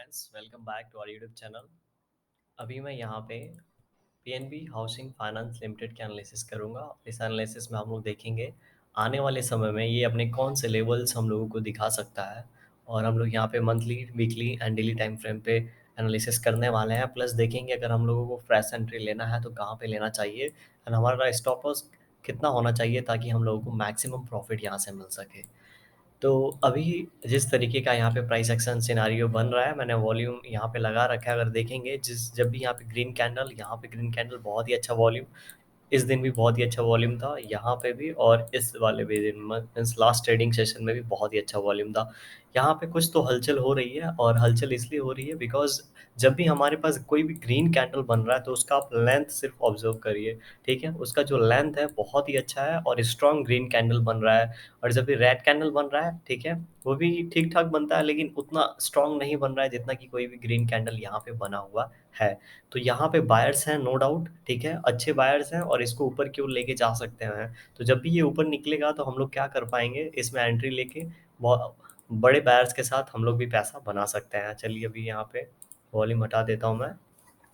Friends, welcome back to our YouTube channel. अभी मैं यहाँ पे पीएनबी हाउसिंग फाइनेंस लिमिटेड के एनालिसिस करूँगा। इस एनालिसिस में हम लोग देखेंगे आने वाले समय में ये अपने कौन से लेवल्स हम लोगों को दिखा सकता है, और हम लोग यहाँ पे monthly, weekly and daily time frame पे एनालिसिस करने वाले हैं। प्लस देखेंगे अगर हम लोगों को फ्रेश एंट्री लेना है तो कहाँ पे लेना चाहिए, एंड हमारा स्टॉप लॉस कितना होना चाहिए ताकि हम लोगों को मैक्सिमम प्रॉफिट यहाँ से मिल सके। तो अभी जिस तरीके का यहाँ पे प्राइस एक्शन सिनारियो बन रहा है, मैंने वॉल्यूम यहाँ पे लगा रखा है। अगर देखेंगे जब भी यहाँ पे ग्रीन कैंडल बहुत ही अच्छा वॉल्यूम, इस दिन भी बहुत ही अच्छा वॉल्यूम था यहाँ पे भी, और इस वाले भी दिन मीन्स लास्ट ट्रेडिंग सेशन में भी बहुत ही अच्छा वॉल्यूम था। यहाँ पे कुछ तो हलचल हो रही है, और हलचल इसलिए हो रही है बिकॉज जब भी हमारे पास कोई भी ग्रीन कैंडल बन रहा है तो उसका आप लेंथ सिर्फ ऑब्जर्व करिए। ठीक है, उसका जो लेंथ है बहुत ही अच्छा है और स्ट्रॉन्ग ग्रीन कैंडल बन रहा है। और जब भी रेड कैंडल बन रहा है, ठीक है, वो भी ठीक ठाक बनता है लेकिन उतना स्ट्रॉन्ग नहीं बन रहा है जितना कि कोई भी ग्रीन कैंडल यहाँ पे बना हुआ है। तो यहाँ पे बायर्स हैं, नो डाउट, ठीक है, अच्छे बायर्स हैं और इसको ऊपर की ओर लेके जा सकते हैं। तो जब भी ये ऊपर निकलेगा तो हम लोग क्या कर पाएंगे, इसमें एंट्री लेके बहुत बड़े बायर्स के साथ हम लोग भी पैसा बना सकते हैं। चलिए अभी यहाँ पे वॉल्यूम हटा देता हूँ मैं,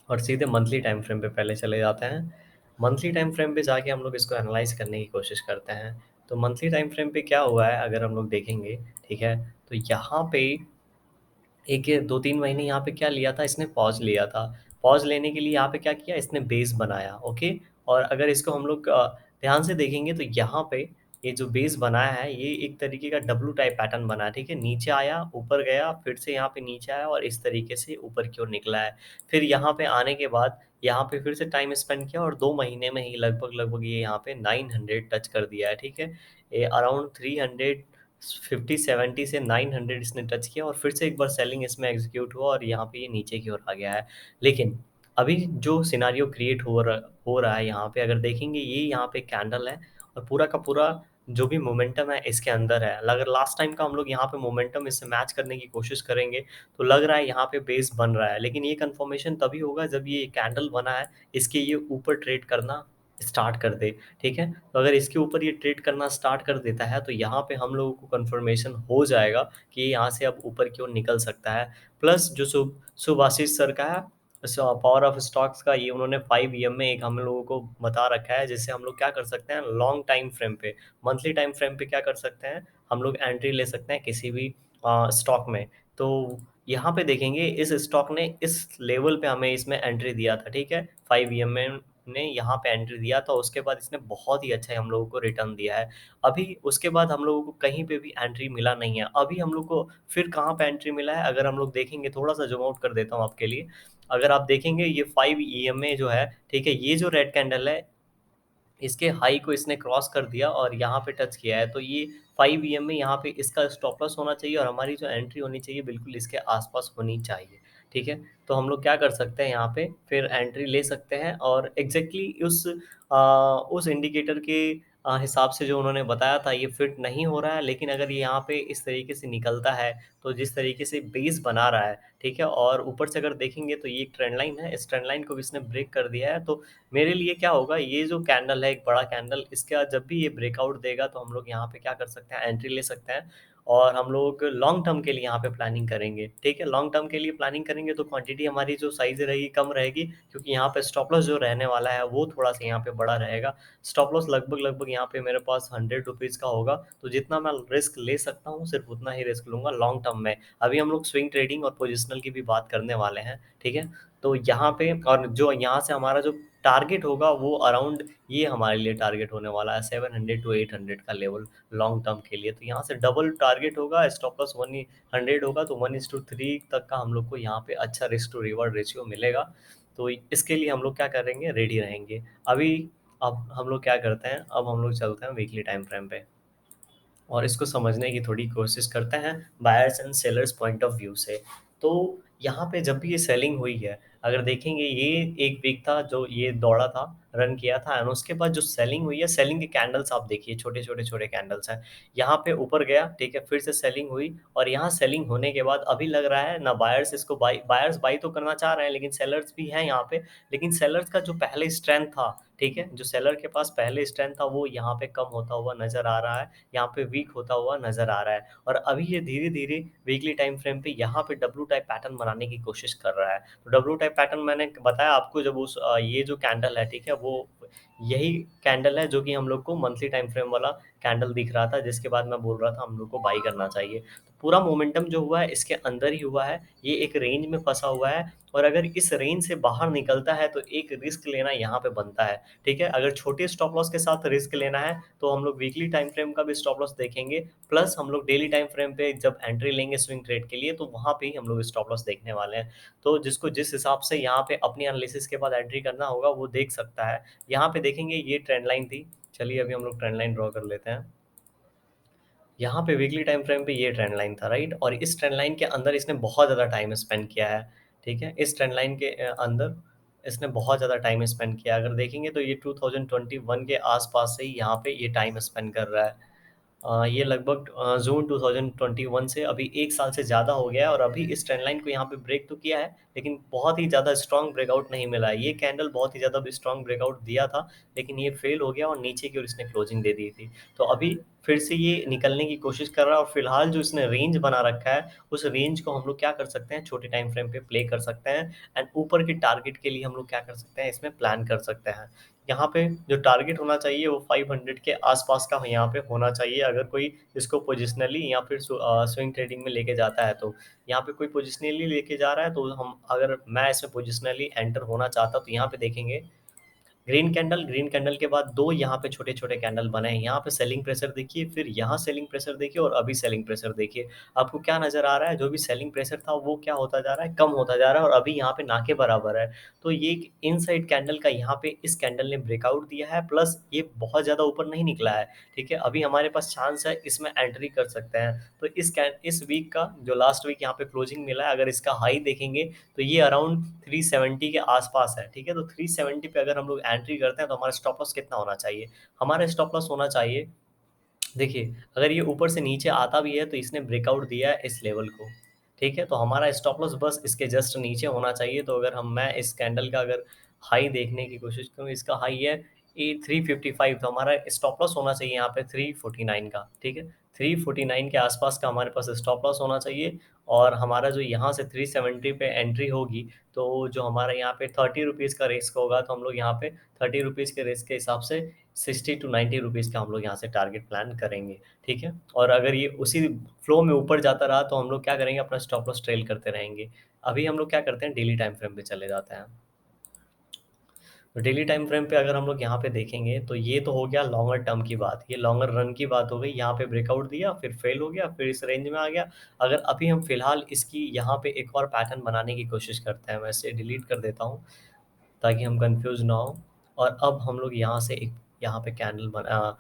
और सीधे मंथली टाइम फ्रेम पे पहले चले जाते हैं। मंथली टाइम फ्रेम पे जाके हम लोग इसको एनालाइज करने की कोशिश करते हैं। तो मंथली टाइम फ्रेम पे क्या हुआ है अगर हम लोग देखेंगे, ठीक है, तो यहाँ पे एक 2-3 महीने यहाँ पे क्या लिया था इसने, पॉज़ लिया था। पॉज़ लेने के लिए यहाँ पे क्या किया इसने, बेस बनाया, ओके। और अगर इसको हम लोग ध्यान से देखेंगे तो यहाँ पे ये जो बेस बनाया है ये एक तरीके का डब्लू टाइप पैटर्न बना है, ठीक है। नीचे आया, ऊपर गया, फिर से यहाँ पे नीचे आया और इस तरीके से ऊपर की ओर निकला है। फिर यहाँ पे आने के बाद यहाँ पे फिर से टाइम स्पेंड किया और 2 महीने में ही लगभग ये यहाँ पे 900 टच कर दिया है, ठीक है। ये अराउंड 350-70 से 900 इसने टच किया और फिर से एक बार सेलिंग इसमें एग्जीक्यूट हुआ और यहाँ पे ये नीचे की ओर आ गया है। लेकिन अभी जो सिनारियो क्रिएट हो रहा है यहाँ पे, अगर देखेंगे ये यहाँ पे कैंडल है और पूरा का पूरा जो भी मोमेंटम है इसके अंदर है। अगर लास्ट टाइम का हम लोग यहाँ पे मोमेंटम इससे मैच करने की कोशिश करेंगे तो लग रहा है यहाँ पे बेस बन रहा है, लेकिन ये कंफर्मेशन तभी होगा जब ये कैंडल बना है इसके ये ऊपर ट्रेड करना स्टार्ट कर दे, ठीक है। तो अगर इसके ऊपर ये ट्रेड करना स्टार्ट कर देता है तो यहाँ पे हम लोगों को कंफर्मेशन हो जाएगा कि ये यहाँ से अब ऊपर की ओर निकल सकता है। प्लस जो सुभाशीष सर का है, पावर ऑफ स्टॉक्स का, ये उन्होंने 5 EM में एक हम लोगों को बता रखा है जिससे हम लोग क्या कर सकते हैं, लॉन्ग टाइम फ्रेम पे, मंथली टाइम फ्रेम पे क्या कर सकते हैं, हम लोग एंट्री ले सकते हैं किसी भी स्टॉक में। तो यहाँ पे देखेंगे इस स्टॉक ने इस लेवल पे हमें इसमें एंट्री दिया था, ठीक है, 5 EM में ने यहाँ पे एंट्री दिया था। उसके बाद इसने बहुत ही अच्छा हम लोगों को रिटर्न दिया है। अभी उसके बाद हम लोगों को कहीं पे भी एंट्री मिला नहीं है। अभी हम लोग को फिर कहाँ पे एंट्री मिला है, अगर हम लोग देखेंगे, थोड़ा सा जूम आउट कर देता हूँ आपके लिए। अगर आप देखेंगे ये 5 EMA जो है, ठीक है, ये जो रेड कैंडल है इसके हाई को इसने क्रॉस कर दिया और यहाँ पे टच किया है। तो ये 5 EM में यहाँ पे इसका स्टॉप लॉस होना चाहिए और हमारी जो एंट्री होनी चाहिए बिल्कुल इसके आसपास होनी चाहिए, ठीक है। तो हम लोग क्या कर सकते हैं, यहाँ पे फिर एंट्री ले सकते हैं और एग्जैक्टली उस इंडिकेटर के हिसाब से जो उन्होंने बताया था ये फिट नहीं हो रहा है। लेकिन अगर ये यहाँ पे इस तरीके से निकलता है तो जिस तरीके से बेस बना रहा है, ठीक है, और ऊपर से अगर देखेंगे तो ये एक ट्रेंड लाइन है, इस ट्रेंड लाइन को भी इसने ब्रेक कर दिया है। तो मेरे लिए क्या होगा, ये जो कैंडल है एक बड़ा कैंडल, इसका जब भी ये ब्रेकआउट देगा तो हम लोग यहाँ पे क्या कर सकते हैं, एंट्री ले सकते हैं और हम लोग लॉन्ग टर्म के लिए यहाँ पे प्लानिंग करेंगे, ठीक है। लॉन्ग टर्म के लिए प्लानिंग करेंगे तो क्वांटिटी हमारी जो साइज रहेगी कम रहेगी, क्योंकि यहाँ पे स्टॉप लॉस जो रहने वाला है वो थोड़ा सा यहाँ पे बड़ा रहेगा। स्टॉप लॉस लगभग यहाँ पे मेरे पास 100 रुपीज़ का होगा, तो जितना मैं रिस्क ले सकता हूँ सिर्फ उतना ही रिस्क लूंगा लॉन्ग टर्म में। अभी हम लोग स्विंग ट्रेडिंग और पोजिशनल की भी बात करने वाले हैं, ठीक है। तो यहाँ पे और जो यहाँ से हमारा जो टारगेट होगा वो अराउंड, ये हमारे लिए टारगेट होने वाला है 700 to 800 का लेवल लॉन्ग टर्म के लिए। तो यहाँ से डबल टारगेट होगा, स्टॉप लॉस 100 होगा, तो 1:3 तक का हम लोग को यहाँ पे अच्छा रिस्क टू रिवॉर्ड रेशियो मिलेगा। तो इसके लिए हम लोग क्या करेंगे, रेडी रहेंगे। अभी अब हम लोग क्या करते हैं, अब हम लोग चलते हैं वीकली टाइम फ्रेम पे और इसको समझने की थोड़ी कोशिश करते हैं buyers and sellers point of view से। तो यहाँ पे जब भी ये सेलिंग हुई है, अगर देखेंगे ये एक वीक था जो ये दौड़ा था, रन किया था, एंड उसके बाद जो सेलिंग हुई है, सेलिंग के कैंडल्स आप देखिए, छोटे छोटे छोटे कैंडल्स हैं। यहाँ पे ऊपर गया, ठीक है, फिर से सेलिंग हुई, और यहाँ सेलिंग होने के बाद अभी लग रहा है ना बायर्स इसको बायर्स बाई तो करना चाह रहे हैं, लेकिन सेलर्स भी हैं यहाँ पे। लेकिन सेलर्स का जो पहले स्ट्रेंथ था, ठीक है, जो सेलर के पास पहले स्ट्रेंथ था वो यहाँ पे कम होता हुआ नजर आ रहा है, यहाँ पे वीक होता हुआ नजर आ रहा है। और अभी ये धीरे धीरे वीकली टाइम फ्रेम पे यहाँ पे डब्ल्यू टाइप पैटर्न बनाने की कोशिश कर रहा है। तो डब्ल्यू टाइप पैटर्न मैंने बताया आपको, जब उस ये जो कैंडल है, ठीक है, वो यही कैंडल है जो कि हम लोग को मंथली टाइम फ्रेम वाला कैंडल दिख रहा था, जिसके बाद मैं बोल रहा था हम लोग को बाई करना चाहिए। तो पूरा मोमेंटम जो हुआ है इसके अंदर ही हुआ है, ये एक रेंज में फंसा हुआ है, और अगर इस रेंज से बाहर निकलता है तो एक रिस्क लेना यहाँ पे बनता है। ठीक है, अगर छोटे स्टॉप लॉस के साथ रिस्क लेना है तो हम लोग वीकली टाइम फ्रेम का भी स्टॉप लॉस देखेंगे, प्लस हम लोग डेली टाइम फ्रेम पे जब एंट्री लेंगे स्विंग ट्रेड के लिए तो वहां पे ही हम लोग स्टॉप लॉस देखने वाले हैं। तो जिसको जिस हिसाब से यहाँ पे अपनी एनालिसिस के बाद एंट्री करना होगा वो देख सकता है। यहाँ पे देखेंगे ये ट्रेंड लाइन थी, चलिए अभी हम लोग ट्रेंड लाइन ड्रॉ कर लेते हैं। यहाँ पे वीकली टाइम फ्रेम पे ये ट्रेंड लाइन था, राइट, और इस ट्रेंड लाइन के अंदर इसने बहुत ज़्यादा टाइम स्पेंड किया है। ठीक है, इस ट्रेंड लाइन के अंदर इसने बहुत ज़्यादा टाइम स्पेंड किया, अगर देखेंगे तो ये 2021 के आसपास से ही यहाँ पे ये टाइम स्पेंड कर रहा है। ये लगभग जून 2021 से अभी 1 साल से ज़्यादा हो गया है, और अभी इस ट्रेंड लाइन को यहाँ पे ब्रेक तो किया है, लेकिन बहुत ही ज़्यादा स्ट्रॉन्ग ब्रेकआउट नहीं मिला है। ये कैंडल बहुत ही ज़्यादा स्ट्रॉन्ग ब्रेकआउट दिया था, लेकिन ये फेल हो गया और नीचे की ओर इसने क्लोजिंग दे दी थी। तो अभी फिर से ये निकलने की कोशिश कर रहा है, और फिलहाल जो इसने रेंज बना रखा है उस रेंज को हम लोग क्या कर सकते हैं, छोटे टाइम फ्रेम पे प्ले कर सकते हैं, एंड ऊपर के टारगेट के लिए हम लोग क्या कर सकते हैं, इसमें प्लान कर सकते हैं। यहाँ पे जो टारगेट होना चाहिए वो 500 के आसपास का यहाँ पे होना चाहिए, अगर कोई इसको पोजिशनली या फिर स्विंग ट्रेडिंग में लेके जाता है तो। यहाँ पे कोई पोजिशनली लेके जा रहा है तो हम, अगर मैं इसमें पोजिशनली एंटर होना चाहता तो यहाँ पे देखेंगे ग्रीन कैंडल के बाद दो यहाँ पे छोटे छोटे कैंडल बने हैं, यहाँ पे सेलिंग प्रेशर देखिए, फिर यहाँ सेलिंग प्रेशर देखिए, और अभी सेलिंग प्रेशर देखिए। आपको क्या नजर आ रहा है, जो भी सेलिंग प्रेशर था वो क्या होता जा रहा है, कम होता जा रहा है, और अभी यहाँ पे ना के बराबर है। तो ये एक इनसाइड कैंडल का यहाँ पे इस कैंडल ने ब्रेकआउट दिया है, प्लस ये बहुत ज्यादा ऊपर नहीं निकला है। ठीक है, अभी हमारे पास चांस है इसमें एंट्री कर सकते हैं। तो इस वीक का जो लास्ट वीक यहाँ पे क्लोजिंग मिला है, अगर इसका हाई देखेंगे तो ये अराउंड 370 के आसपास है। ठीक है, तो 370 पे अगर हम लोग एंट्री करते हैं तो हमारा स्टॉप लॉस कितना होना चाहिए, हमारा स्टॉप लॉस होना चाहिए, देखिए, अगर ये ऊपर से नीचे आता भी है तो इसने ब्रेकआउट दिया है इस लेवल को। ठीक है, तो हमारा स्टॉप लॉस बस इसके जस्ट नीचे होना चाहिए। तो अगर मैं इस कैंडल का अगर हाई देखने की कोशिश करूँ, इसका हाई है ये 355, तो हमारा स्टॉप लॉस होना चाहिए यहाँ पे 349 का। ठीक है, 349 के आसपास का हमारे पास स्टॉप लॉस होना चाहिए, और हमारा जो यहाँ से 370 पे एंट्री होगी, तो जो हमारा यहाँ पे 30 रुपीज़ का रिस्क होगा, तो हम लोग यहाँ पे 30 रुपीज़ के रिस्क के हिसाब से 60 to 90 रुपीज़ का हम लोग यहाँ से टारगेट प्लान करेंगे। ठीक है, और अगर ये उसी फ्लो में ऊपर जाता रहा तो हम लोग क्या करेंगे, अपना स्टॉप लॉस ट्रेल करते रहेंगे। अभी हम लोग क्या करते हैं, डेली टाइम फ्रेम पे चले जाते हैं। तो डेली टाइम फ्रेम पे अगर हम लोग यहाँ पे देखेंगे तो ये तो हो गया लॉन्गर टर्म की बात, ये लॉन्गर रन की बात हो गई। यहाँ पे ब्रेकआउट दिया, फिर फेल हो गया, फिर इस रेंज में आ गया। अगर अभी हम फिलहाल इसकी यहाँ पे एक और पैटर्न बनाने की कोशिश करते हैं, वैसे डिलीट कर देता हूँ ताकि हम कंफ्यूज ना हो। और अब हम लोग यहाँ से एक यहाँ पे कैंडल बना,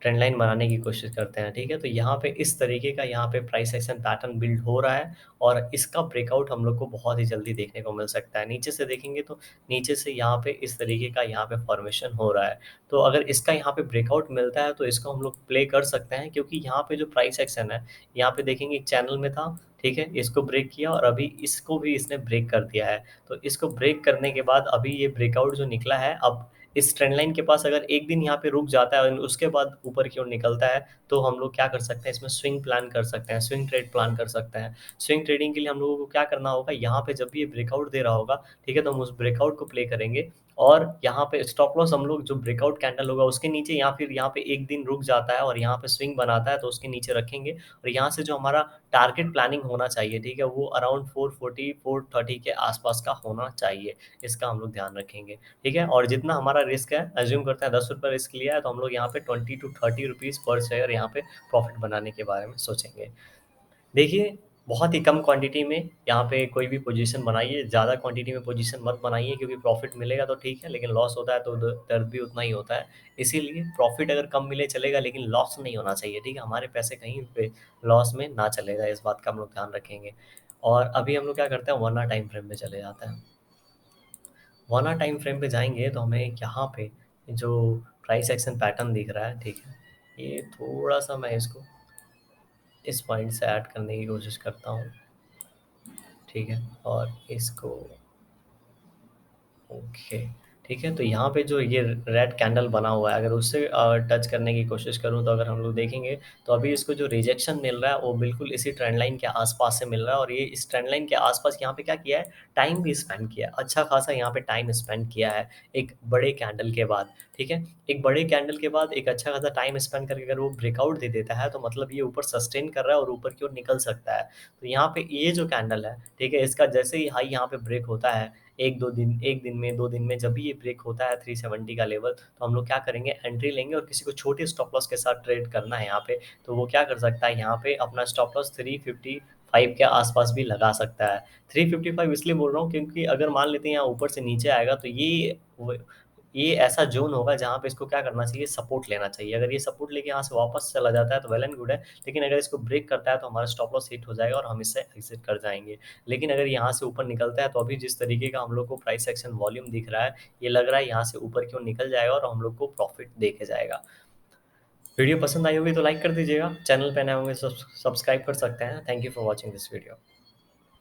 ट्रेंड लाइन बनाने की कोशिश करते हैं। ठीक है, तो यहाँ पे इस तरीके का यहाँ पे प्राइस एक्शन पैटर्न बिल्ड हो रहा है, और इसका ब्रेकआउट हम लोग को बहुत ही जल्दी देखने को मिल सकता है। नीचे से देखेंगे तो नीचे से यहाँ पे इस तरीके का यहाँ पे फॉर्मेशन हो रहा है। तो अगर इसका यहाँ पे ब्रेकआउट मिलता है तो इसको हम लोग प्ले कर सकते हैं, क्योंकि यहाँ पे जो प्राइस एक्शन है, यहाँ पे देखेंगे एक चैनल में था। ठीक है, इसको ब्रेक किया और अभी इसको भी इसने ब्रेक कर दिया है। तो इसको ब्रेक करने के बाद अभी ये ब्रेकआउट जो निकला है, अब इस ट्रेंड लाइन के पास अगर एक दिन यहाँ पे रुक जाता है और उसके बाद ऊपर की ओर निकलता है, तो हम लोग क्या कर सकते हैं, इसमें स्विंग प्लान कर सकते हैं, स्विंग ट्रेड प्लान कर सकते हैं। स्विंग ट्रेडिंग के लिए हम लोगों को क्या करना होगा, यहाँ पे जब भी ये ब्रेकआउट दे रहा होगा, ठीक है, तो हम उस ब्रेकआउट को प्ले करेंगे, और यहाँ पे स्टॉप लॉस हम लोग जो ब्रेकआउट कैंडल होगा उसके नीचे, या फिर यहाँ पे एक दिन रुक जाता है और यहाँ पे स्विंग बनाता है तो उसके नीचे रखेंगे, और यहाँ से जो हमारा टारगेट प्लानिंग होना चाहिए, ठीक है, वो अराउंड 440 430 के आसपास का होना चाहिए। इसका हम लोग ध्यान रखेंगे। ठीक है, और जितना हमारा रिस्क है, एज्यूम करते हैं 10 रुपये रिस्क लिया है, तो हम लोग यहाँ पे 20 to 30 रुपीज़ पर शेयर यहाँ पे प्रॉफिट बनाने के बारे में सोचेंगे। देखिए, बहुत ही कम क्वांटिटी में यहाँ पे कोई भी पोजीशन बनाइए, ज़्यादा क्वांटिटी में पोजीशन मत बनाइए, क्योंकि प्रॉफिट मिलेगा तो ठीक है, लेकिन लॉस होता है तो दर्द भी उतना ही होता है। इसीलिए प्रॉफिट अगर कम मिले चलेगा, लेकिन लॉस नहीं होना चाहिए। ठीक है, हमारे पैसे कहीं पे लॉस में ना चले जाए, इस बात का हम लोग ध्यान रखेंगे। और अभी हम लोग क्या करते हैं, 1 आवर टाइम फ्रेम में चले जाते हैं। वन आवर टाइम फ्रेम पे जाएँगे तो हमें यहाँ पे जो प्राइस एक्शन पैटर्न दिख रहा है, ठीक है? ये थोड़ा-सा मैं इसको इस पॉइंट से ऐड करने की कोशिश करता हूँ, ठीक है? और इसको ओके, ठीक है, तो यहाँ पे जो ये रेड कैंडल बना हुआ है, अगर उससे टच करने की कोशिश करूँ तो अगर हम लोग देखेंगे, तो अभी इसको जो रिजेक्शन मिल रहा है, वो बिल्कुल इसी ट्रेंड लाइन के आस-पास से मिल रहा है और ये इस ट्रेंड लाइन के आस-पास यहाँ पे क्या किया है, टाइम भी स्पेंड किया है। अच्छा खासा यहाँ पे टाइम स्पेंड किया है, एक बड़े कैंडल के बाद, ठीक है? एक बड़े कैंडल के बाद एक अच्छा खासा टाइम स्पेंड करके अगर वो ब्रेकआउट दे देता है, तो मतलब ये ऊपर सस्टेन कर रहा है और ऊपर की ओर निकल सकता है। तो यहाँ पे ये जो कैंडल है, ठीक है? इसका जैसे ही हाई यहाँ पे ब्रेक होता है, 1-2 दिन 1 दिन में, 2 दिन में जब भी ये ब्रेक होता है 370 का लेवल, तो हम लोग क्या करेंगे एंट्री लेंगे और किसी को छोटे स्टॉप लॉस के साथ ट्रेड करना है यहाँ पे, तो वो क्या कर सकता है यहाँ पे अपना स्टॉप लॉस 355 के आस-पास भी लगा सकता है। 355 इसलिए बोल रहा हूँ क्योंकि अगर मान लेते हैं यहाँ ऊपर से नीचे आएगा तो ये ऐसा ज़ोन होगा जहाँ पे इसको क्या करना चाहिए सपोर्ट लेना चाहिए। अगर ये सपोर्ट लेके यहाँ से वापस चला जाता है तो वेल एंड गुड है, लेकिन अगर इसको ब्रेक करता है तो हमारा स्टॉप लॉस हिट हो जाएगा और हम इससे एग्ज़िट कर जाएँगे। लेकिन अगर यहाँ से ऊपर निकलता है तो अभी जिस तरीके का हम लोग को प्राइस एक्शन वॉल्यूम दिख रहा है, ये लग रहा है यहाँ से ऊपर की ओर निकल जाएगा और हम लोग को प्रॉफ़िट दे के जाएगा। वीडियो पसंद आई होगी तो लाइक कर दीजिएगा, चैनल पे नए होंगे सब्सक्राइब कर सकते हैं। Thank you for watching this video.